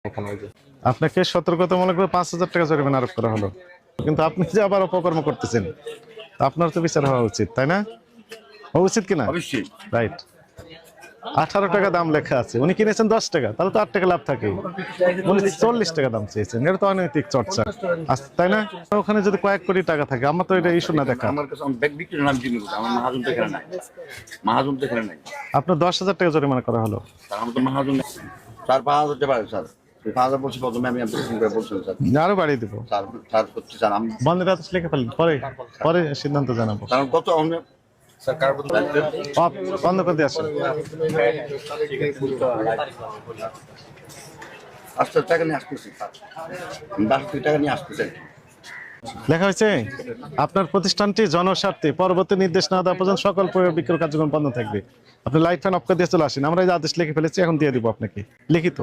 এখানে ওই যে আপনাকে সতর্কতামূলক 5,000 টাকা জরিমানা আরোপ করা হলো, কিন্তু আপনি যে আবার অপকর্ম করতেছেন, আপনার তো বিচার হওয়া উচিত, তাই না? হওয়া উচিত কিনা? অবশ্যই। রাইট। 18 টাকা দাম লেখা আছে, উনি কিনেছেন 10 টাকা, তাহলে তো 8 টাকা লাভ থাকে। উনি 40 টাকা দাম চেয়েছেন, এটা তো অনৈতিক চর্চা, তাই না? ওখানে যদি কয়েক কোটি টাকা থাকে, আমার তো এটা ইস্যু না দেখা। আমার কাছে ব্যাগ বিক্রি নাম জিনিস আমার মহাজন তো এখানে নাই, মহাজন তো এখানে নাই। আপনার 10,000 টাকা জরিমানা করা হলো। আমার তো মহাজন 4-5 হাজার টাকা স্যার, 5,000 বলছি প্রথমে আমি বলছিলাম স্যার। আরো বাড়িয়ে দিব। স্যার স্যার সত্যি স্যার আমি বন্ধের আদেশ লিখে ফেলেন, পরে পরে সিদ্ধান্ত জানাবো। কারণ কত স্যার কার বদলে বন্ধ করে দিয়ে আসেন। আস্তে টাকা নিয়ে আসতেছি স্যার, 10 টাকা নিয়ে আসতেছি। লেখা হয়েছে আপনার প্রতিষ্ঠানটি জনস্বার্থে পরবর্তী নির্দেশ না দেওয়া পর্যন্ত সকল ক্রয় বিক্রয় কার্যক্রম বন্ধ থাকবে। আপনি লাইট ফ্যান অফ করে দিয়ে চলে আসেন, আমরা এই আদেশ লিখে ফেলেছি, এখন দিয়ে দিব আপনাকে লিখিত।